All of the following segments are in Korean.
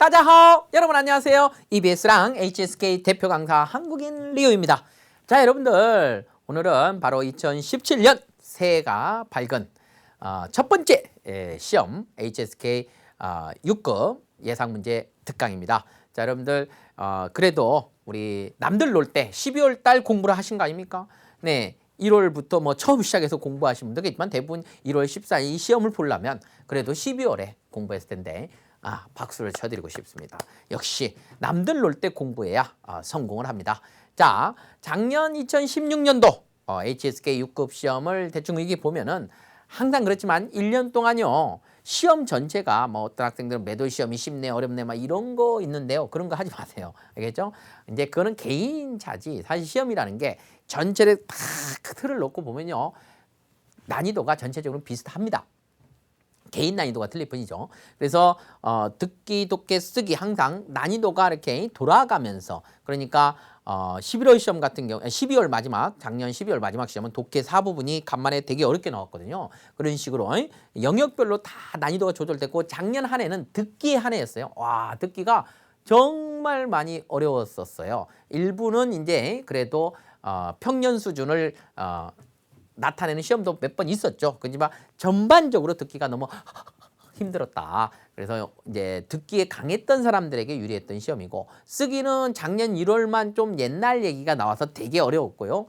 다자하오! 여러분 안녕하세요. EBS랑 HSK 대표 강사 한국인 리오입니다. 자, 여러분들 오늘은 바로 2017년 새해가 밝은 첫 번째 시험 HSK 6급 예상문제 특강입니다. 자, 여러분들 그래도 우리 남들 놀 때 12월 달 공부를 하신 거 아닙니까? 네. 1월부터 뭐 처음 시작해서 공부하신 분도 있지만 대부분 1월 14일 이 시험을 보려면 그래도 12월에 공부했을 텐데 박수를 쳐드리고 싶습니다. 역시 남들 놀 때 공부해야 성공을 합니다. 자, 작년 2016년도 HSK 6급 시험을 대충 이게 보면은 항상 그렇지만 1년 동안요. 시험 전체가 뭐 어떤 학생들은 매도 시험이 쉽네 어렵네 막 이런 거 있는데요. 그런 거 하지 마세요. 알겠죠? 이제 그거는 개인차지. 사실 시험이라는 게 전체를 다 틀을 놓고 보면요. 난이도가 전체적으로 비슷합니다. 개인 난이도가 틀릴 뿐이죠. 그래서 듣기, 독해, 쓰기 항상 난이도가 이렇게 돌아가면서 그러니까 11월 시험 같은 경우 12월 마지막 작년 12월 마지막 시험은 독해 4부분이 간만에 되게 어렵게 나왔거든요. 그런 식으로 영역별로 다 난이도가 조절됐고 작년 한 해는 듣기 한 해였어요. 와, 듣기가 정말 많이 어려웠었어요. 일부는 이제 그래도 평년 수준을 나타내는 시험도 몇 번 있었죠. 그지만 전반적으로 듣기가 너무 힘들었다. 그래서 이제 듣기에 강했던 사람들에게 유리했던 시험이고 쓰기는 작년 1월만 좀 옛날 얘기가 나와서 되게 어려웠고요.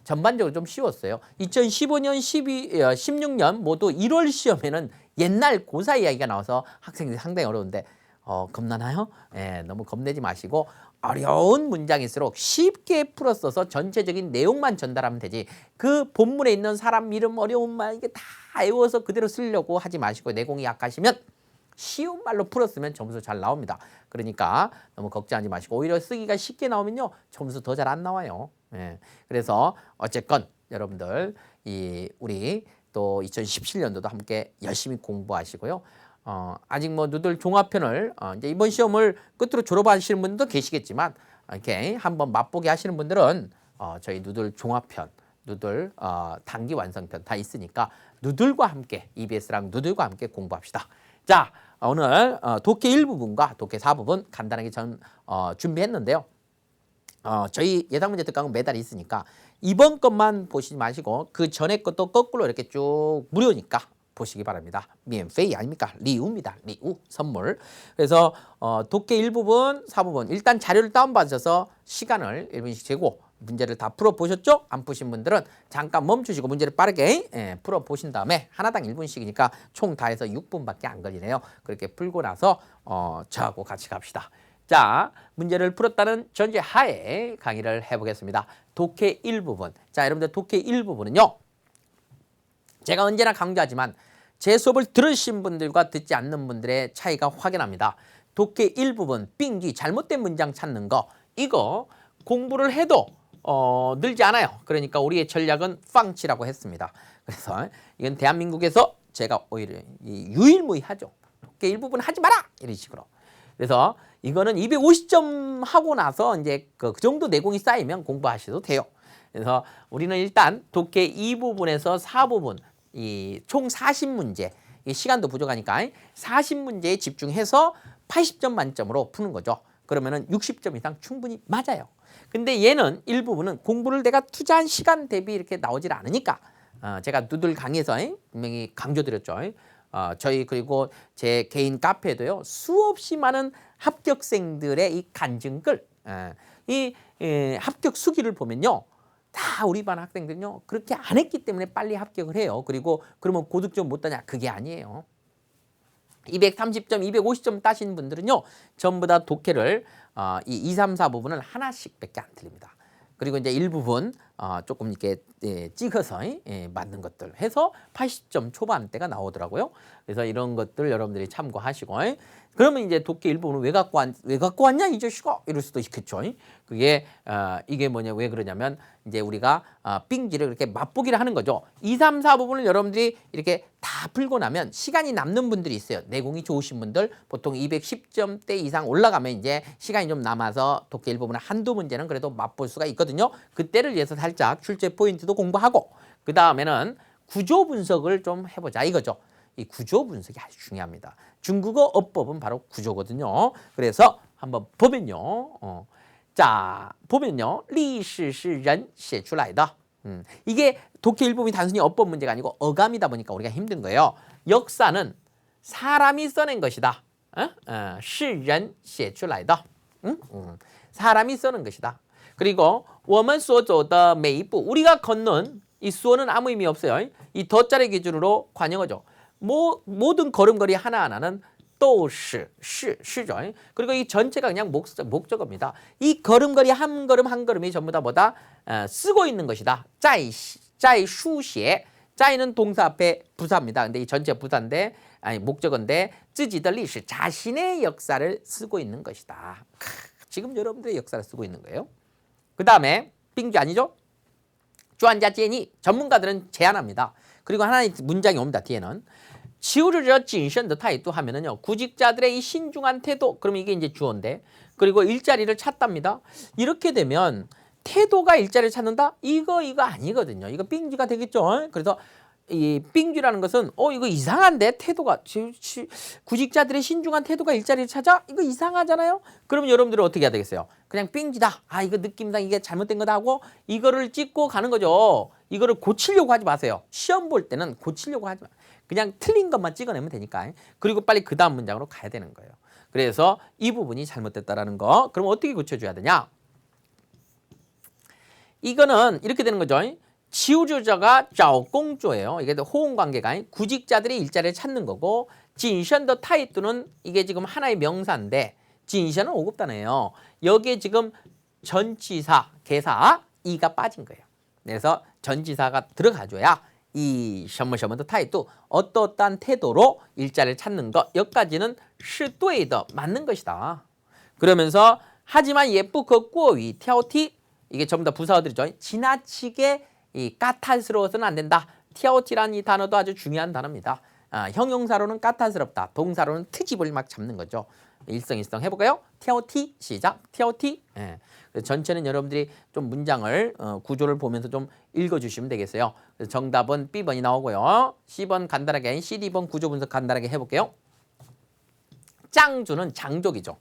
전반적으로 좀 쉬웠어요. 2015년, 16년 모두 1월 시험에는 옛날 고사 이야기가 나와서 학생들이 상당히 어려운데 겁나나요? 예, 너무 겁내지 마시고 어려운 문장일수록 쉽게 풀었어서 전체적인 내용만 전달하면 되지 그 본문에 있는 사람 이름 어려운 말 이게 다 외워서 그대로 쓰려고 하지 마시고 내공이 약하시면 쉬운 말로 풀었으면 점수 잘 나옵니다. 그러니까 너무 걱정하지 마시고 오히려 쓰기가 쉽게 나오면요 점수 더 잘 안 나와요. 예. 그래서 어쨌건 여러분들 우리 또 2017년도도 함께 열심히 공부하시고요. 아직 뭐 누들 종합편을 이제 이번 시험을 끝으로 졸업하시는 분들도 계시겠지만 이렇게 한번 맛보게 하시는 분들은 저희 누들 종합편, 누들 단기 완성편 다 있으니까 누들과 함께 EBS랑 누들과 함께 공부합시다. 자, 오늘 독해 1부분과 독해 4부분 간단하게 준비했는데요. 저희 예상문제 특강은 매달 있으니까 이번 것만 보시지 마시고 그 전에 것도 거꾸로 이렇게 쭉 무료니까 보시기 바랍니다. 미엔페이 아닙니까? 리우입니다. 리우 선물. 그래서 독해 1부분, 4부분 일단 자료를 다운받으셔서 시간을 1분씩 재고 문제를 다 풀어보셨죠? 안 푸신 분들은 잠깐 멈추시고 문제를 빠르게 풀어보신 다음에 하나당 1분씩이니까 총 다 해서 6분밖에 안 걸리네요. 그렇게 풀고 나서 저하고 같이 갑시다. 자, 문제를 풀었다는 전제하에 강의를 해보겠습니다. 독해 1부분. 자, 여러분들 독해 1부분은요. 제가 언제나 강조하지만 제 수업을 들으신 분들과 듣지 않는 분들의 차이가 확연합니다. 독해 1부분, 빙기, 잘못된 문장 찾는 거 이거 공부를 해도 늘지 않아요. 그러니까 우리의 전략은 빵치라고 했습니다. 그래서 이건 대한민국에서 제가 오히려 유일무이하죠. 독해 1부분 하지 마라! 이런 식으로. 그래서 이거는 250점 하고 나서 이제 그 정도 내공이 쌓이면 공부하셔도 돼요. 그래서 우리는 일단 독해 2부분에서 4부분 총 40문제 시간도 부족하니까 40문제에 집중해서 80점 만점으로 푸는 거죠. 그러면은 60점 이상 충분히 맞아요. 근데 얘는 일부분은 공부를 내가 투자한 시간 대비 이렇게 나오질 않으니까 제가 누들 강의에서 분명히 강조드렸죠. 저희 그리고 제 개인 카페에도요 수없이 많은 합격생들의 이 간증글 합격 수기를 보면요. 다 우리 반 학생들은요 그렇게 안 했기 때문에 빨리 합격을 해요. 그리고 그러면 고득점 못 따냐? 그게 아니에요. 230점, 250점 따신 분들은요 전부 다 독해를 2, 3, 4 부분을 하나씩밖에 안 틀립니다. 그리고 이제 일부분 조금 이렇게 찍어서 맞는 것들 해서 80점 초반대가 나오더라고요. 그래서 이런 것들 여러분들이 참고하시고 그러면 이제 독해 일부분은 왜 갖고 왔냐 이 자식아 이럴 수도 있겠죠. 그게 이게 뭐냐 왜 그러냐면 이제 우리가 빙기를 이렇게 맛보기를 하는 거죠. 2, 3, 4 부분을 여러분들이 이렇게 다 풀고 나면 시간이 남는 분들이 있어요. 내공이 좋으신 분들 보통 210점대 이상 올라가면 이제 시간이 좀 남아서 독해 일부분은 한두 문제는 그래도 맛볼 수가 있거든요. 그때를 위해서 살짝 출제 포인트도 공부하고 그 다음에는 구조 분석을 좀 해보자 이거죠. 이 구조 분석이 아주 중요합니다. 중국어 어법은 바로 구조거든요. 그래서 한번 보면요. 자, 보면요. 历史是人写出来的. 이게 독해 일부분이 단순히 어법 문제가 아니고 어감이다 보니까 우리가 힘든 거예요. 역사는 사람이 써낸 것이다. 是人写出来的. 사람이 써낸 것이다. 그리고 我们所走的每一步, 우리가 걷는 이 수어는 아무 의미 없어요. 이 더자를 기준으로 관용어죠. 모든 걸음걸이 하나하나는 또 시죠. 그리고 이 전체가 그냥 목적어입니다. 이 걸음걸이 한 걸음 한 걸음이 전부 다 뭐다? 쓰고 있는 것이다. 在书写. 在는 동사 앞에 부사입니다. 근데 이 전체 부사인데 아니 목적어인데 自己的历史, 자신의 역사를 쓰고 있는 것이다. 지금 여러분들의 역사를 쓰고 있는 거예요. 그 다음에 빙주 아니죠? 주안자제니 전문가들은 제안합니다. 그리고 하나의 문장이 옵니다. 뒤에는 求职者谨慎的态度 하면은요. 구직자들의 이 신중한 태도. 그럼 이게 이제 주어인데. 그리고 일자리를 찾답니다. 이렇게 되면 태도가 일자리를 찾는다? 이거 아니거든요. 이거 빙주가 되겠죠. 그래서 이 빙주라는 것은 이거 이상한데 태도가 구직자들의 신중한 태도가 일자리를 찾아? 이거 이상하잖아요. 그럼 여러분들은 어떻게 해야 되겠어요? 그냥 빙지다. 이거 느낌상 이게 잘못된 거다 하고 이거를 찍고 가는 거죠. 이거를 고치려고 하지 마세요. 시험 볼 때는 고치려고 하지 마. 그냥 틀린 것만 찍어내면 되니까. 그리고 빨리 그 다음 문장으로 가야 되는 거예요. 그래서 이 부분이 잘못됐다라는 거. 그럼 어떻게 고쳐줘야 되냐? 이거는 이렇게 되는 거죠. 지우주자가 找工作예요. 이게 호응 관계가 아닌 구직자들이 일자리를 찾는 거고, 谨慎的态度는 이게 지금 하나의 명사인데 谨慎은 5급 단어예요. 여기에 지금 전치사, 개사 이가 빠진 거예요. 그래서 전치사가 들어가줘야 이 什么什么的态度 어떠한 태도로 일자리를 찾는 것, 여기까지는 是对的 맞는 것이다. 그러면서 하지만 也不可过于挑剔 이게 전부 다 부사어들이죠. 지나치게 이 까탈스러워서는 안 된다. 티아오티라는 이 단어도 아주 중요한 단어입니다. 형용사로는 까탈스럽다. 동사로는 트집을 막 잡는 거죠. 일성일성 해볼까요? 티아오티 시작. 티아오티. 예. 전체는 여러분들이 좀 문장을 구조를 보면서 좀 읽어주시면 되겠어요. 그래서 정답은 B번이 나오고요. C번 간단하게, CD번 구조 분석 간단하게 해볼게요. 짱주는 장족이죠.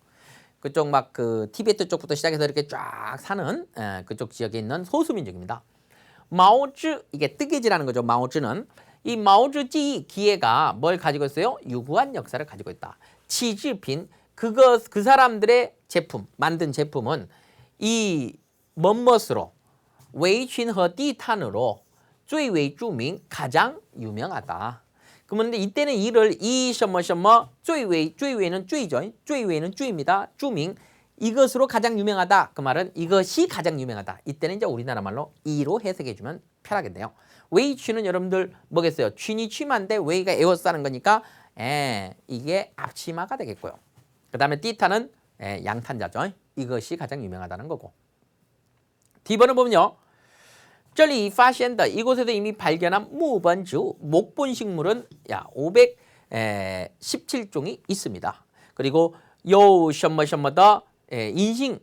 그쪽 막 그 티베트 쪽부터 시작해서 이렇게 쫙 사는 그쪽 지역에 있는 소수민족입니다. 마오즈, 이게 뜨개질하는 거죠. 마오즈는 이 마오즈지 기회가 뭘 가지고 있어요? 유구한 역사를 가지고 있다. 치즈핀, 그 사람들의 제품, 만든 제품은 이 멋멋으로 웨이춘허 띠탄으로 最为著名 가장 유명하다. 그런데 이때는 이를 이 什么什么 最为 最为는 最죠. 最为는 最입니다. 著名 이것으로 가장 유명하다. 그 말은 이것이 가장 유명하다. 이때는 이제 우리나라 말로 이로 해석해 주면 편하겠네요. 웨이취는 여러분들 뭐겠어요? 취니 취마인데 웨이가 에워싸는 거니까 이게 앞치마가 되겠고요. 그 다음에 띠타는 양탄자죠. 이것이 가장 유명하다는 거고. D번을 보면요. 这里发现的 이곳에서 이미 발견한 무번주 목본식물은 517종이 있습니다. 그리고 요 什么什么的 인신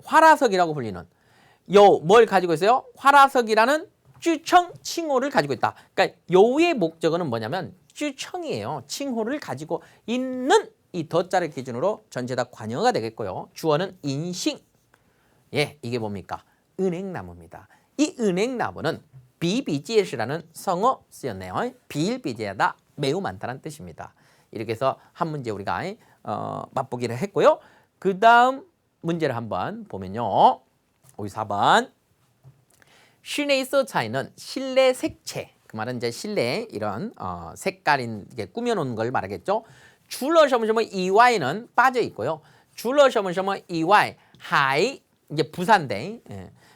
화라석이라고 불리는 뭘 가지고 있어요? 화라석이라는 쭈청 칭호를 가지고 있다. 그러니까 요의 목적어는 뭐냐면 쭈청이에요. 칭호를 가지고 있는 이 더자를 기준으로 전체 다 관여가 되겠고요. 주어는 인신. 이게 뭡니까? 은행나무입니다. 이 은행나무는 비비지에시라는 성어 쓰였네요. 비일비재하다, 매우 많다는 뜻입니다. 이렇게 해서 한 문제 우리가 맛보기를 했고요. 그 다음 문제를 한번 보면요. 54번. 실내의 차이는 실내 색채. 그 말은 이제 실내 이런 색깔인 이게 꾸며놓은 걸 말하겠죠. 除了什么什么以外는 빠져 있고요. 除了什么什么以外还 이제 부사인데.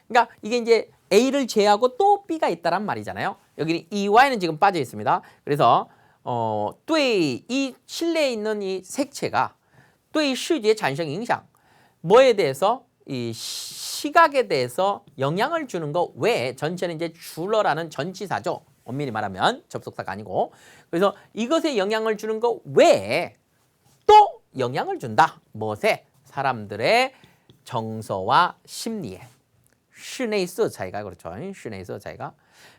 그러니까 이게 이제 A를 제외하고 또 B가 있다란 말이잖아요. 여기는 이와에는 지금 빠져 있습니다. 그래서 이 실내에 있는 이 색채가 对视觉产生影响 뭐에 대해서 이 시각에 대해서 영향을 주는 거 외에 전체는 이제 줄러라는 전치사죠. 엄밀히 말하면 접속사가 아니고. 그래서 이것에 영향을 주는 거 외에 또 영향을 준다. 무엇에? 사람들의 정서와 심리에. 室内色彩가 그렇죠. 室内色彩가.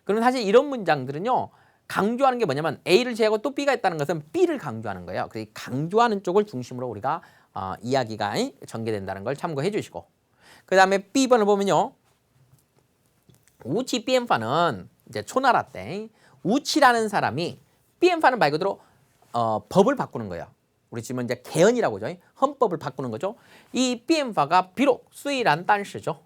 그럼 사실 이런 문장들은요. 강조하는 게 뭐냐면 A를 제외하고 또 B가 있다는 것은 B를 강조하는 거예요. 그래서 강조하는 쪽을 중심으로 우리가 이야기가 전개된다는 걸 참고해 주시고 그 다음에 B번을 보면요. 우치 비엔파는 이제 초나라 때 우치라는 사람이 비엔파는 말 그대로 법을 바꾸는 거예요. 우리 지금 이제 개헌이라고 하죠. 헌법을 바꾸는 거죠. 이 비엔파가 비록 수이란 단시죠.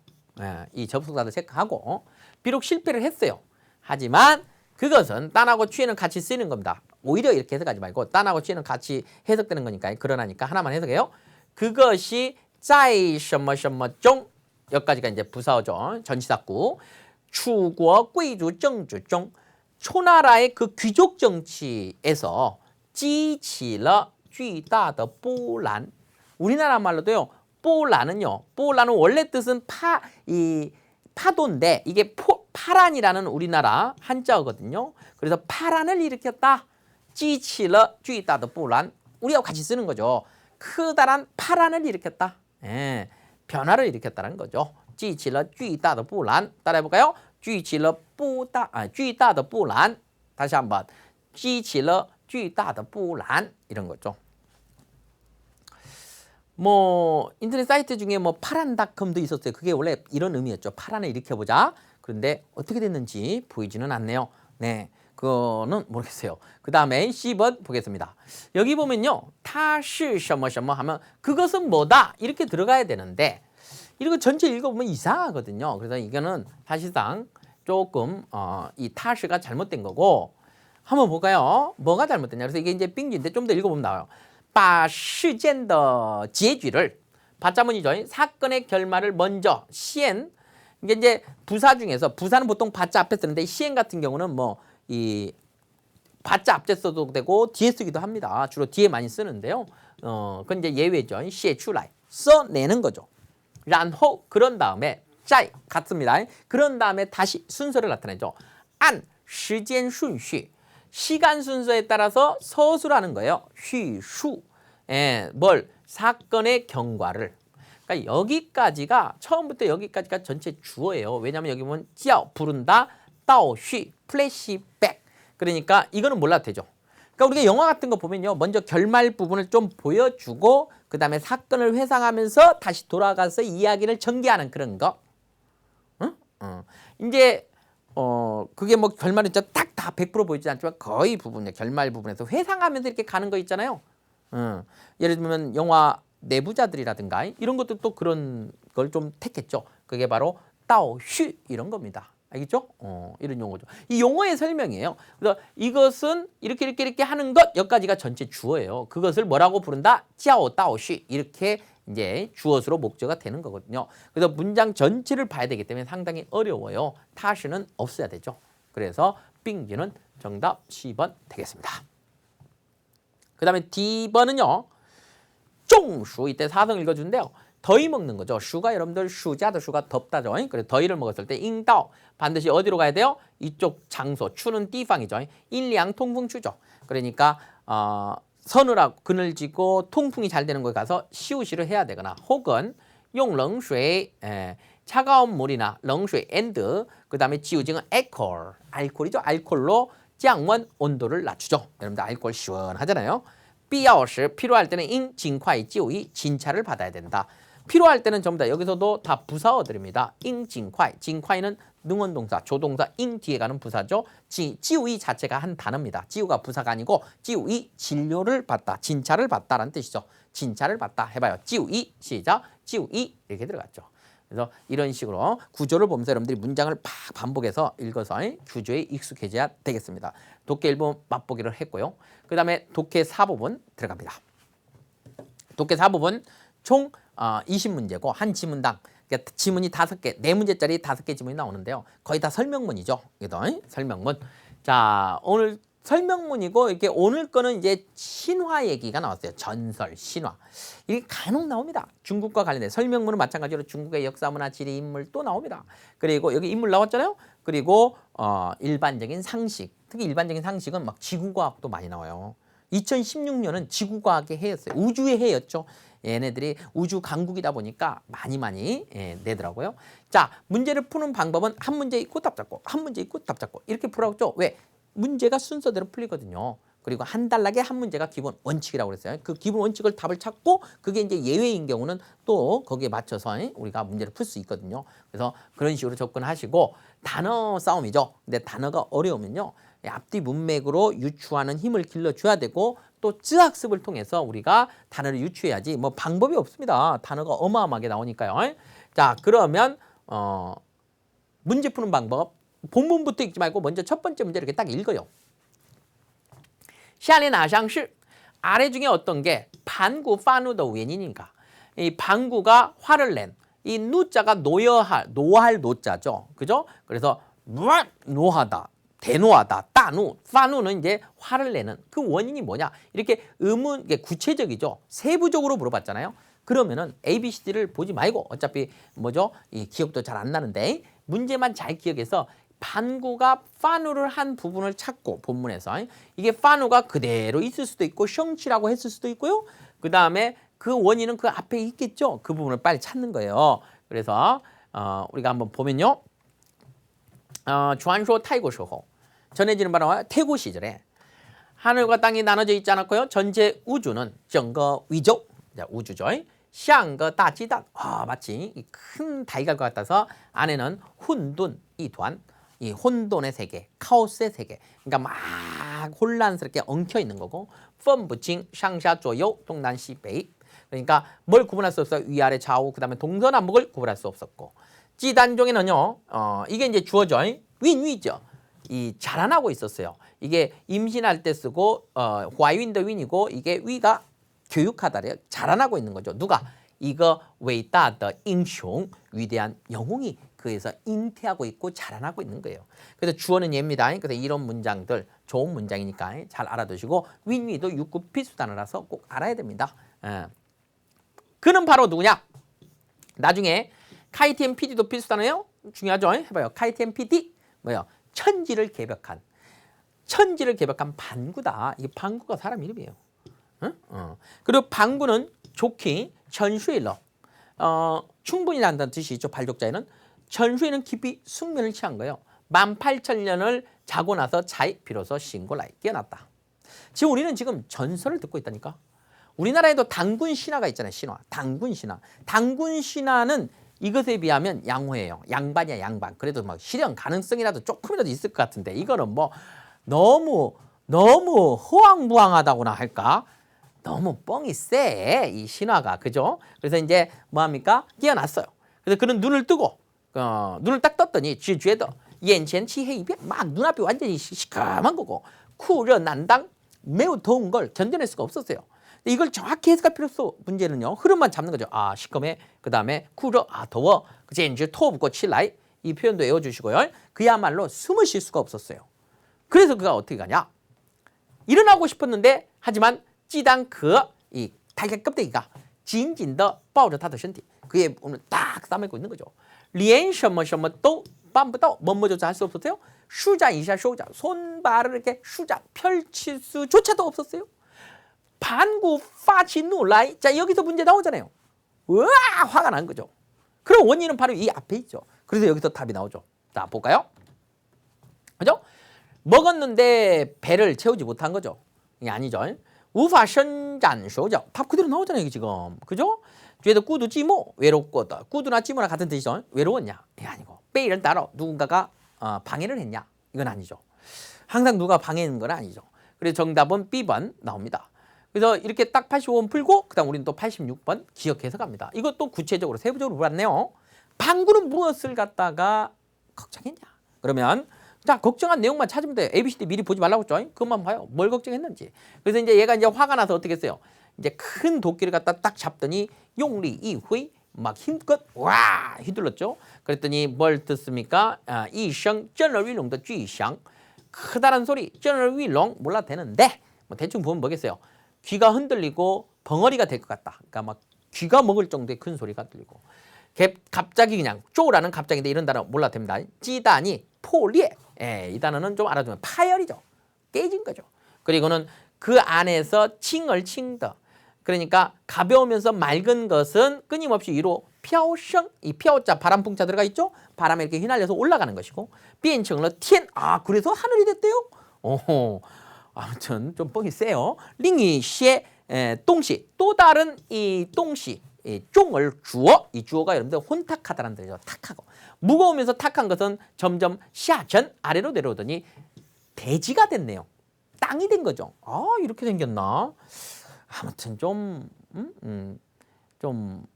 이 접속사도 체크하고 비록 실패를 했어요. 하지만 그것은 딴하고 취에는 같이 쓰이는 겁니다. 오히려 이렇게 해석하지 말고 딴하고 취에는 같이 해석되는 거니까 그러나니까 하나만 해석해요. 그것이 在什么什么中 여기까지가 이제 부사어죠. 전치사구. 楚国贵族政治中 초나라의 그 귀족 정치에서 激起了巨大的波澜. 우리나라 말로도요. 뽀란은요. 뽀란은 원래 뜻은 파도인데 이게 파란이라는 우리나라 한자어거든요. 그래서 파란을 일으켰다. 激起了巨大的波澜. 우리가 같이 쓰는 거죠. 크다란 파란을 일으켰다. 예, 변화를 일으켰다는 거죠. 激起了巨大的波澜. 따라해 볼까요? 激起了巨大的波澜. 다시 한번. 激起了巨大的波澜. 이런 거죠. 뭐 인터넷 사이트 중에 뭐 파란닷컴도 있었어요. 그게 원래 이런 의미였죠. 파란을 일으켜보자. 그런데 어떻게 됐는지 보이지는 않네요. 네, 그거는 모르겠어요. 그 다음에 C번 보겠습니다. 여기 보면요. 它是什么什么 하면 그것은 뭐다 이렇게 들어가야 되는데 이거 전체 읽어보면 이상하거든요. 그래서 이거는 사실상 조금 이 它是가 잘못된 거고 한번 볼까요? 뭐가 잘못됐냐. 그래서 이게 이제 빙지인데 좀 더 읽어보면 나와요. 把事件的结局를 받자문이죠. 사건의 결말을 먼저 시엔 이게 이제 부사 중에서 부사는 보통 받자 앞에 쓰는데 시엔 같은 경우는 뭐 이 받자 앞에 써도 되고 뒤에 쓰기도 합니다. 주로 뒤에 많이 쓰는데요. 그건 이제 예외죠. 시에 출라이 써내는 거죠. 然后 그런 다음에 再 같습니다. 그런 다음에 다시 순서를 나타내죠. 按时间顺序 시간 순서에 따라서 서술하는 거예요. 휘수. 예, 뭘? 사건의 경과를. 그러니까 여기까지가 처음부터 여기까지가 전체 주어예요. 왜냐하면 여기 보면 叫 부른다, 到휘 플래시백. 그러니까 이거는 몰라도 되죠. 그러니까 우리가 영화 같은 거 보면요. 먼저 결말 부분을 좀 보여주고 그 다음에 사건을 회상하면서 다시 돌아가서 이야기를 전개하는 그런 거. 응? 이제 그게 뭐 결말은 진짜 딱 다 100% 보이지 않지만 거의 부분, 결말 부분에서 회상하면서 이렇게 가는 거 있잖아요. 예를 들면 영화 내부자들이라든가 이런 것도 또 그런 걸 좀 택했죠. 그게 바로 到슈 이런 겁니다. 알겠죠? 이런 용어죠. 이 용어의 설명이에요. 그래서 이것은 이렇게 하는 것 여기까지가 전체 주어예요. 그것을 뭐라고 부른다? 叫到슈 이렇게 이제 주어수로 목적어가 되는 거거든요. 그래서 문장 전체를 봐야 되기 때문에 상당히 어려워요. 타시는 없어야 되죠. 그래서 빙지는 정답 C번 되겠습니다. 그 다음에 D번은요. 쫑슈 이때 사성 읽어주는데요. 더위 먹는 거죠. 슈가 여러분들 슈자도 슈가 덥다죠. 그래서 더위를 먹었을 때 잉다오 반드시 어디로 가야 돼요? 이쪽 장소 추는 띠방이죠. 인량 통풍 추죠. 그러니까 서늘하고 그늘지고 통풍이 잘 되는 곳에 가서 시우시를 해야 되거나 혹은 용冷水 차가운 물이나 冷水 앤드 그 다음에 지우징은 알코올이죠. 알코올로降温 온도를 낮추죠. 여러분들 알코올 시원하잖아요. 必要时 필요할 때는 应尽快就医 진찰을 받아야 된다. 필요할 때는 전부 다 여기서도 다 부사어들입니다. 应尽快 진快는 능원동사, 조동사 应 뒤에 가는 부사죠. 지우이 자체가 한 단어입니다. 지우가 부사가 아니고 지우이 진료를 받다, 진찰을 받다라는 뜻이죠. 진찰을 받다 해봐요. 지우이 시작, 지우이 이렇게 들어갔죠. 그래서 이런 식으로 구조를 보면서 여러분들이 문장을 팍 반복해서 읽어서 구조에 익숙해져야 되겠습니다. 독해 1부분 맛보기를 했고요. 그 다음에 독해 4부분 들어갑니다. 독해 4부분 총 20문제고 한 지문당 그러니까 지문이 5개, 4문제짜리 5개 지문이 나오는데요. 거의 다 설명문이죠. 이거 설명문. 자, 오늘 설명문이고 이렇게 오늘 거는 이제 신화 얘기가 나왔어요. 전설, 신화. 이게 간혹 나옵니다. 중국과 관련된 설명문은 마찬가지로 중국의 역사, 문화, 지리, 인물 또 나옵니다. 그리고 여기 인물 나왔잖아요. 그리고 일반적인 상식, 특히 일반적인 상식은 막 지구과학도 많이 나와요. 2016년은 지구과학의 해였어요. 우주의 해였죠. 얘네들이 우주 강국이다 보니까 많이 내더라고요. 자, 문제를 푸는 방법은 한 문제 있고 답 잡고 한 문제 있고 답 잡고 이렇게 풀었죠. 왜? 문제가 순서대로 풀리거든요. 그리고 한 단락에 한 문제가 기본 원칙이라고 그랬어요. 그 기본 원칙을 답을 찾고 그게 이제 예외인 경우는 또 거기에 맞춰서 우리가 문제를 풀 수 있거든요. 그래서 그런 식으로 접근하시고 단어 싸움이죠. 근데 단어가 어려우면요. 앞뒤 문맥으로 유추하는 힘을 길러줘야 되고 또 쯔학습을 통해서 우리가 단어를 유추해야지 뭐 방법이 없습니다. 단어가 어마어마하게 나오니까요. 자, 그러면 문제 푸는 방법 본문부터 읽지 말고 먼저 첫 번째 문제 이렇게 딱 읽어요. 下列哪项是 아래 중에 어떤 게 반구 파누의 원인인가? 이 반구가 화를 낸 이 누자가 노할 노자죠. 그죠? 그래서 노하다, 대노하다, 따누, 파누는 이제 화를 내는 그 원인이 뭐냐? 이렇게 의문, 이게 구체적이죠. 세부적으로 물어봤잖아요. 그러면은 A, B, C, D를 보지 말고 어차피 뭐죠? 이 기억도 잘 안 나는데 문제만 잘 기억해서 반구가 파누를 한 부분을 찾고 본문에서 이게 파누가 그대로 있을 수도 있고 셩치라고 했을 수도 있고요. 그 다음에 그 원인은 그 앞에 있겠죠. 그 부분을 빨리 찾는 거예요. 그래서 우리가 한번 보면요. 주한쇼 타이고 쇼호 전해지는 바로 태고 시절에 하늘과 땅이 나눠져 있지 않았고요. 전체 우주는 정거 위조, 우주죠. 像个大鸡蛋 마치 큰 달걀과 같아서 안에는 혼돈 이团이 혼돈의 세계, 카오스의 세계. 그러니까 막 혼란스럽게 엉켜 있는 거고, 分不清上下左右东南西北. 그러니까 뭘 구분할 수 없어요. 위아래 좌우, 그다음에 동서남북을 구분할 수 없었고. 찌단종에는요, 이게 이제 주어져 윈위죠. 이 자라나고 있었어요. 이게 임신할 때 쓰고 화윈더 윈이고 이게 위가 교육하다래요. 자라나고 있는 거죠. 누가? 이거 웨이따더 잉숑 위대한 영웅이 그에서 잉태하고 있고 자라나고 있는 거예요. 그래서 주어는 얘입니다. 그래서 이런 문장들 좋은 문장이니까 잘 알아두시고 윈위도 육구 필수 단어라서 꼭 알아야 됩니다. 그는 바로 누구냐? 나중에 KTM PD도 필수 단어예요. 중요하죠. 해봐요. KTM PD 뭐요? 천지를 개벽한 반구다. 이 반구가 사람 이름이에요. 그리고 반구는 좋기 전슈일러 충분히 난다는 뜻이 있죠. 발족자에는 전슈에는 깊이 숙면을 취한 거예요. 18,000년을 자고 나서 자이 비로소 신골라이 깨어났다. 지금 우리는 지금 전설을 듣고 있다니까. 우리나라에도 당군 신화가 있잖아요. 신화. 당군 신화. 당군 신화는 이것에 비하면 양호해요. 양반이야 양반. 그래도 막 실현 가능성이라도 조금이라도 있을 것 같은데 이거는 뭐 너무 허황무황하다고나 할까? 너무 뻥이 세, 이 신화가. 그죠? 그래서 이제 뭐합니까? 깨어났어요. 그래서 그는 눈을 뜨고 눈을 딱 떴더니 쥐에도眼前 漆黑一片 막 눈앞이 완전히 시커먼 거고 쿠르 난당 매우 더운 걸 견뎌낼 수가 없었어요. 이걸 정확히 해석할 필요 없어. 문제는요. 흐름만 잡는 거죠. 아 시커매. 그 다음에 쿠르 더워. 젠지 토부고 칠라이. 이 표현도 외워주시고요. 그야말로 숨을 쉴 수가 없었어요. 그래서 그가 어떻게 가냐? 일어나고 싶었는데 하지만 찌단 이 달걀 껍데기가 진진더 뻐져 타더身体 그의 오늘 딱 싸매고 있는 거죠. 连什么什么都办不到 뭐뭐조차 할 수 없었어요. 수자 이샤 쇼자 손발을 이렇게 수자 펼칠 수조차도 없었어요. 반구 파치누라이. 자 여기서 문제 나오잖아요. 와 화가 난 거죠. 그럼 원인은 바로 이 앞에 있죠. 그래서 여기서 답이 나오죠. 자 볼까요? 그죠? 먹었는데 배를 채우지 못한 거죠. 이게 아니죠. 우파 선잔쇼죠. 답 그대로 나오잖아요. 이게 지금. 그죠? 뒤에도 꾸두 찌모 외롭고다. 꾸두나 찌모나 같은 뜻이죠. 외로웠냐? 이게 아니고. 빼이를 따라 누군가가 방해를 했냐? 이건 아니죠. 항상 누가 방해하는 건 아니죠. 그래서 정답은 B번 나옵니다. 그래서 이렇게 딱 85번 풀고 그다음 우리는 또 86번 기억해서 갑니다. 이것도 구체적으로 세부적으로 물었네요. 방구는 무엇을 갖다가 걱정했냐? 그러면 자 걱정한 내용만 찾으면 돼요. ABCD 미리 보지 말라고 했죠. 그것만 봐요. 뭘 걱정했는지. 그래서 이제 얘가 이제 화가 나서 어떻게 했어요? 이제 큰 도끼를 갖다 딱 잡더니 용리 이휘 막 힘껏 와 휘둘렀죠. 그랬더니 뭘 듣습니까? 이성 쩌널위롱의 쥐샹 크다란 소리 쩌널위롱 몰라도 되는데 뭐 대충 보면 뭐겠어요? 귀가 흔들리고 벙어리가 될 것 같다. 그러니까 막 귀가 먹을 정도의 큰 소리가 들리고 갑자기 그냥 쪼라는 갑자기인데 이런 단어 몰라도 됩니다. 찌단이 포리에 이 단어는 좀 알아두면 파열이죠. 깨진 거죠. 그리고는 그 안에서 칭얼칭더 그러니까 가벼우면서 맑은 것은 끊임없이 위로 피아오성 이 피아오자 바람풍자 들어가 있죠. 바람에 이렇게 휘날려서 올라가는 것이고 비엔청러 티엔 그래서 하늘이 됐대요. 아무튼 좀 뻥이 세요. 링이시의 동시 또 다른 이 동시 쫑을 주어 이 주어가 여러분들 혼탁하다는 뜻이죠. 탁하고 무거우면서 탁한 것은 점점 샤전 아래로 내려오더니 대지가 됐네요. 땅이 된 거죠. 이렇게 생겼나? 아무튼 좀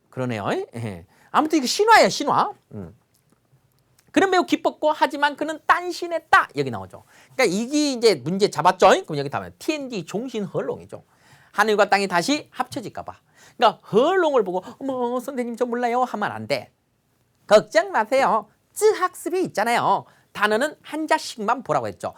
그러네요. 예. 아무튼 이거 신화예요, 신화. 그는 매우 기뻤고 하지만 그는 딴신했다. 여기 나오죠. 그러니까 이게 이제 문제 잡았죠. 그럼 여기 다음에 TND 종신 허롱이죠. 하늘과 땅이 다시 합쳐질까 봐. 그러니까 허롱을 보고 어머 선생님 저 몰라요 하면 안 돼. 걱정 마세요. 쯔학습이 있잖아요. 단어는 한 자씩만 보라고 했죠.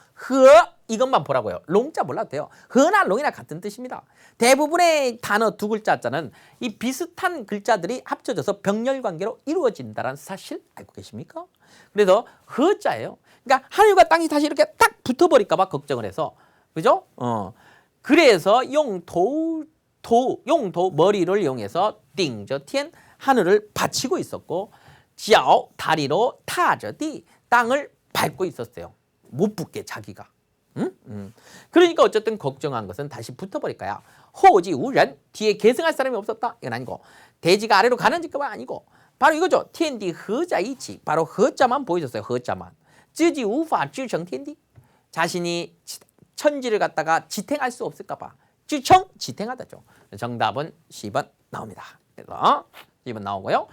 이것만 보라고요. 롱자 몰라도 돼요. 허나 롱이나 같은 뜻입니다. 대부분의 단어 두 글자자는 이 비슷한 글자들이 합쳐져서 병렬 관계로 이루어진다는 사실 알고 계십니까? 그래서 허자예요. 그러니까 하늘과 땅이 다시 이렇게 딱 붙어버릴까 봐 걱정을 해서. 그죠? 그래서 용도 머리를 이용해서 띵저티엔 하늘을 받치고 있었고 脚 다리로 타저디 땅을 밟고 있었어요. 못 붙게 자기가. 그러니까 어쨌든 걱정한 것은 다시 붙어버릴까요? 호지 우연 뒤에 계승할 사람이 없었다. 이건 아니고 대지가 아래로 가는지가 아니고 바로 이거죠. TND 허자 이치 바로 허자만 보여줬어요. 허자만. 쯔지 우파 쯔청 TND 자신이 천지를 갖다가 지탱할 수 없을까 봐. 쯔청 지탱하다죠. 정답은 10번 나옵니다. 그래서 10번 나오고요.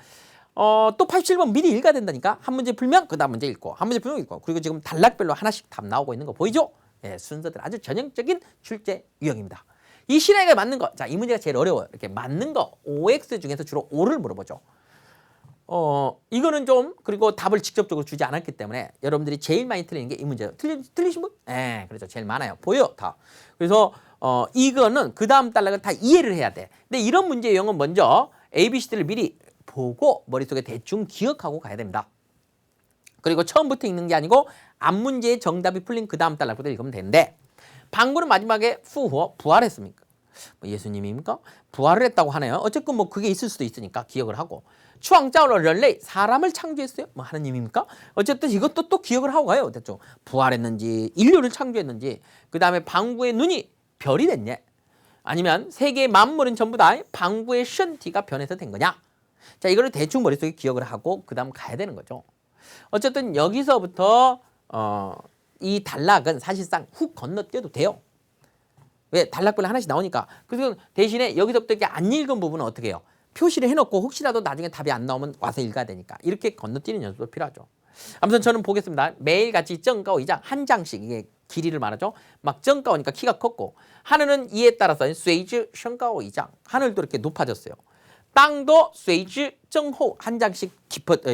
또 87번 미리 읽어야 된다니까. 한 문제 풀면 그 다음 문제 읽고 한 문제 풀면 읽고 그리고 지금 단락별로 하나씩 답 나오고 있는 거 보이죠? 예, 순서들 아주 전형적인 출제 유형입니다. 이 신화에 맞는 거, 자, 이 문제가 제일 어려워요. 이렇게 맞는 거, OX 중에서 주로 O를 물어보죠. 이거는 좀 그리고 답을 직접적으로 주지 않았기 때문에 여러분들이 제일 많이 틀리는 게 이 문제예요. 틀리신 분? 예, 그렇죠. 제일 많아요. 보여 다. 그래서 이거는 그 다음 단락은 다 이해를 해야 돼. 근데 이런 문제 유형은 먼저 ABCD를 미리 보고 머릿속에 대충 기억하고 가야 됩니다. 그리고 처음부터 읽는 게 아니고 앞 문제의 정답이 풀린 그 다음 단락부터 읽으면 되는데 방구는 마지막에 후호 부활했습니까? 뭐 예수님입니까? 부활을 했다고 하네요. 어쨌든 뭐 그게 있을 수도 있으니까 기억을 하고 추앙자오러 런레이 사람을 창조했어요? 뭐 하느님입니까? 어쨌든 이것도 또 기억을 하고 가요. 대충 부활했는지 인류를 창조했는지 그 다음에 방구의 눈이 별이 됐냐? 아니면 세계의 만물은 전부 다 방구의 션티가 변해서 된 거냐? 자, 이거를 대충 머릿속에 기억을 하고 그 다음 가야 되는 거죠. 어쨌든 여기서부터 이 단락은 사실상 훅 건너뛰어도 돼요. 왜? 단락별로 하나씩 나오니까. 그래서 대신에 여기서부터 이렇게 안 읽은 부분은 어떻게 해요? 표시를 해놓고 혹시라도 나중에 답이 안 나오면 와서 읽어야 되니까. 이렇게 건너뛰는 연습도 필요하죠. 아무튼 저는 보겠습니다. 매일같이 정가오 2장 한 장씩 이게 길이를 말하죠. 막 정가오니까 키가 컸고 하늘은 이에 따라서 쇠즈 성가오 2장 하늘도 이렇게 높아졌어요. 땅도 쇠즈 정호 한 장씩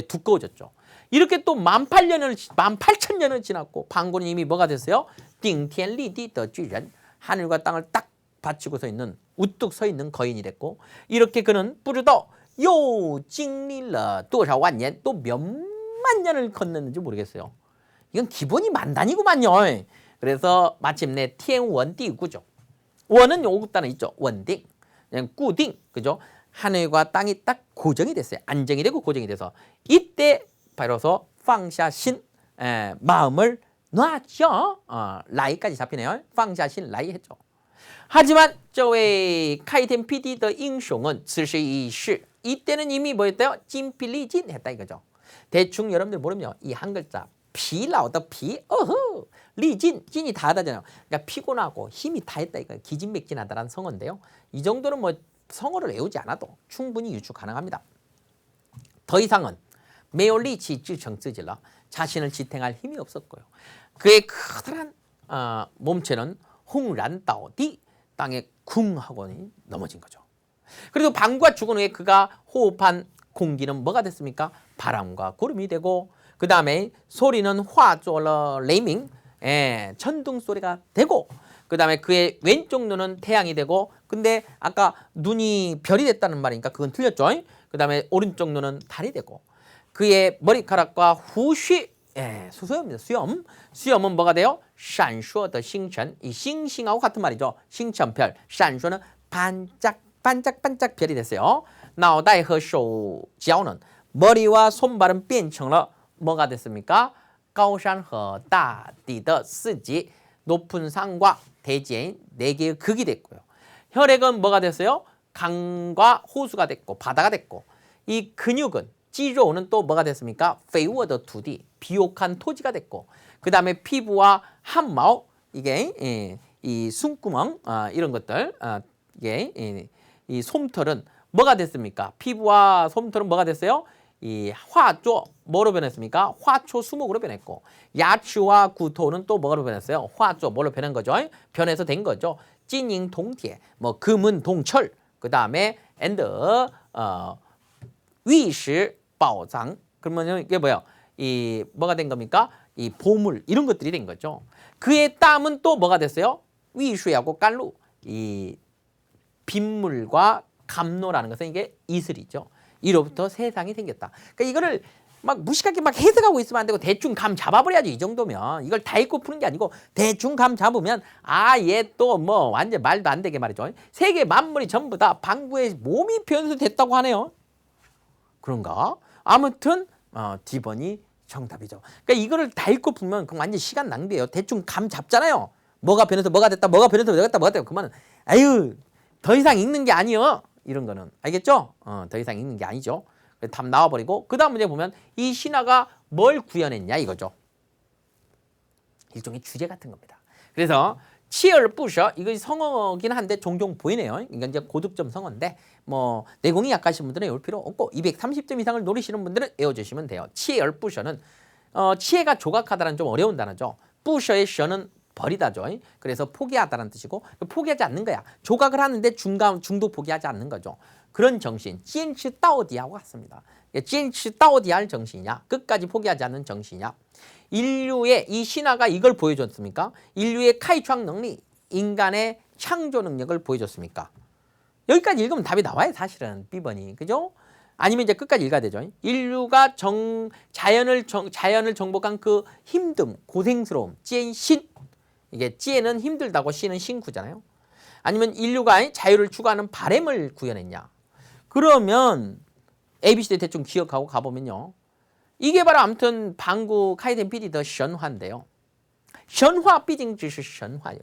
두꺼워졌죠. 이렇게 또 18,000년을 지났고 방구는 이미 뭐가 됐어요? 띵티엔리디 더 쥐ren 하늘과 땅을 딱 받치고 서 있는 우뚝 서 있는 거인이 됐고 이렇게 그는 뿌르더 요 징리러 또샤 완년 또 몇만 년을 건넜는지 모르겠어요. 이건 기본이 만단이구만요. 그래서 마침내 티엔원띠구죠. 원은 요거 단어 있죠. 원딩, 그냥 꾸딩, 그죠? 하늘과 땅이 딱 고정이 됐어요. 안정이 되고 고정이 돼서 이때 바로서 방샤신 마음을 놨죠. 라이까지 잡히네요. 방샤신 라이 했죠. 하지만 저의 카이텐 PD 더英雄은 此时已逝 이때는 이미 뭐였대요? 찐필리진 했다 이거죠. 대충 여러분들 모르면 이 한 글자 피 나오다 피 어허 리진 찐이 다 하다잖아요. 그러니까 피곤하고 힘이 다 했다 이거 기진맥진하다라는 성어인데요. 이 정도는 뭐 성어를 외우지 않아도 충분히 유추 가능합니다. 더 이상은 메올리치 쯔청쯔질러 자신을 지탱할 힘이 없었고요. 그의 커다란 몸체는 홍란다오디 땅에 쿵 하고는 넘어진 거죠. 그리고 방구가 죽은 후에 그가 호흡한 공기는 뭐가 됐습니까? 바람과 구름이 되고 그 다음에 소리는 화조러 레이밍 천둥 소리가 되고 그 다음에 그의 왼쪽 눈은 태양이 되고 근데 아까 눈이 별이 됐다는 말이니까 그건 틀렸죠. 그 다음에 오른쪽 눈은 달이 되고 그의 머리카락과 후쉬 수염입니다. 수염은 뭐가 돼요? 闪烁的星辰 이 싱싱하고 같은 말이죠. 싱천별 闪烁는 반짝반짝 별이 됐어요. 脑袋和手脚는 머리와 손발은 变成了뭐가 됐습니까? 高山和大地的四季 높은 산과 대지인 네 개의 극이 됐고요. 혈액은 뭐가 됐어요? 강과 호수가 됐고 바다가 됐고 이 근육은 찌조는 또 뭐가 됐습니까? 페이워더 투디 비옥한 토지가 됐고 그 다음에 피부와 한마오 이게 이 숨구멍 이런 것들 이게 이 솜털은 뭐가 됐습니까? 피부와 솜털은 뭐가 됐어요? 이 화조 뭐로 변했습니까? 화초 수목으로 변했고 야추와 구토는 또 뭐로 변했어요? 화조 뭐로 변한 거죠? 변해서 된 거죠. 찐잉 동티에 뭐 금은 동철 그 다음에 엔더 위시 바오장 그러면 이게 뭐예요? 이 뭐가 된 겁니까? 이 보물 이런 것들이 된 거죠. 그의 땀은 또 뭐가 됐어요? 위수하고 깔루 이 빗물과 감로라는 것은 이게 이슬이죠. 이로부터 세상이 생겼다. 그러니까 이거를 막 무식하게 막 해석하고 있으면 안 되고 대충 감 잡아버려야지. 이 정도면 이걸 다 읽고 푸는 게 아니고 대충 감 잡으면 얘 또 뭐 완전 말도 안 되게 말이죠. 세계 만물이 전부 다 방구의 몸이 변수됐다고 하네요. 그런가? 아무튼 D번이 정답이죠. 그러니까 이거를 다 읽고 풀면 그럼 완전 시간 낭비예요. 대충 감 잡잖아요. 뭐가 변해서 뭐가 됐다, 뭐가 변해서 뭐가 됐다, 뭐가 됐다. 그러면 아유 더 이상 읽는 게 아니요. 이런 거는 알겠죠? 더 이상 읽는 게 아니죠. 답 나와버리고 그 다음 문제 보면 이 신화가 뭘 구현했냐 이거죠. 일종의 주제 같은 겁니다. 그래서 치얼부셔 이거 성어긴 한데 종종 보이네요. 이건 이제 고득점 성어인데 뭐 내공이 약하신 분들은 외울 필요 없고 230점 이상을 노리시는 분들은 외워주시면 돼요. 치얼부셔는 치해가 조각하다는 좀 어려운 단어죠. 부셔의 셔는 버리다죠. 그래서 포기하다는 뜻이고 포기하지 않는 거야. 조각을 하는데 중도 포기하지 않는 거죠. 그런 정신, 찐치 따오디하고 같습니다. 찐치 따오디할 정신이냐, 끝까지 포기하지 않는 정신이냐. 인류의 이 신화가 이걸 보여줬습니까? 인류의 카이추앙 능력, 인간의 창조 능력을 보여줬습니까? 여기까지 읽으면 답이 나와요, 사실은 B번이, 그죠? 아니면 이제 끝까지 읽어야 되죠. 인류가 자연을 정복한 그 힘듦, 고생스러움, 찐신. 이게 찌에는 힘들다고 씨는 신구잖아요. 아니면 인류가 자유를 추구하는 바램을 구현했냐. 그러면 ABCD 대충 기억하고 가보면요. 이게 바로 아무튼 방구 카이덴 PD 더 신화인데요. 신화 비징지시 신화예요.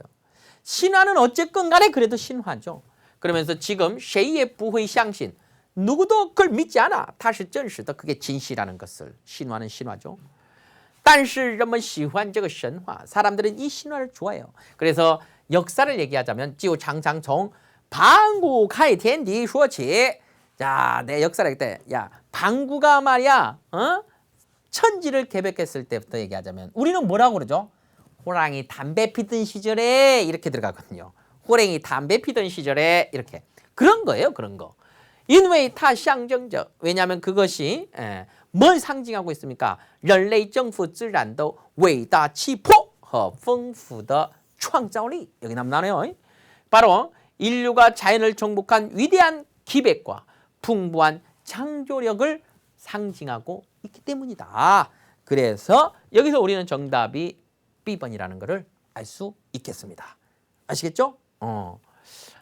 신화는 어쨌건 간에 그래도 신화죠. 그러면서 지금 셰이의 부회相信 누구도 그걸 믿지 않아. 다시真实的 그게 진실이라는 것을 신화는 신화죠. 但是人们喜欢这个神话 사람들은 이 신화를 좋아해요. 그래서 역사를 얘기하자면 就常常从 방구开天地说起 자, 내 역사를 얘기할 때 야, 방구가 말이야 천지를 개벽했을 때부터 얘기하자면 우리는 뭐라고 그러죠? 호랑이 담배 피던 시절에 이렇게 들어가거든요. 호랑이 담배 피던 시절에 이렇게 그런 거예요. 그런 거. 인웨이 타 상정적 왜냐하면 그것이 뭘 상징하고 있습니까? 人类政府自然的伟大气魄和丰富的创造力 여기 나오네요. 바로 인류가 자연을 정복한 위대한 기백과 풍부한 창조력을 상징하고 있기 때문이다. 그래서 여기서 우리는 정답이 B번이라는 것을 알 수 있겠습니다. 아시겠죠?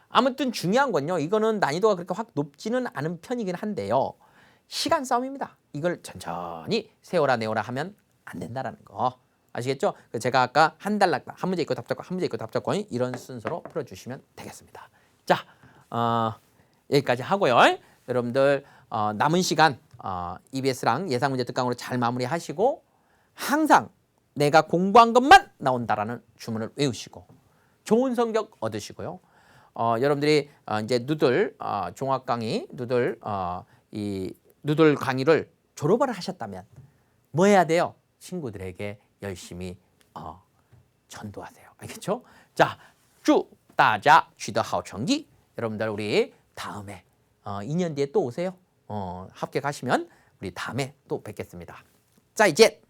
아무튼 중요한 건요. 이거는 난이도가 그렇게 확 높지는 않은 편이긴 한데요. 시간 싸움입니다. 이걸 천천히 세워라 내워라 하면 안 된다라는 거. 아시겠죠? 제가 아까 한 단락 한 문제 있고 답 잡고 한 문제 있고 답 잡고 이런 순서로 풀어주시면 되겠습니다. 자, 여기까지 하고요. 여러분들 남은 시간 EBS랑 예상문제 특강으로 잘 마무리하시고 항상 내가 공부한 것만 나온다라는 주문을 외우시고 좋은 성적 얻으시고요. 여러분들이 이제 누들 종합 강의 이 누들 강의를 졸업을 하셨다면 뭐 해야 돼요? 친구들에게 열심히 전도하세요. 알겠죠? 자, 祝大家取得好成绩. 여러분들 우리 다음에 2년 뒤에 또 오세요. 합격하시면 우리 다음에 또 뵙겠습니다. 再见.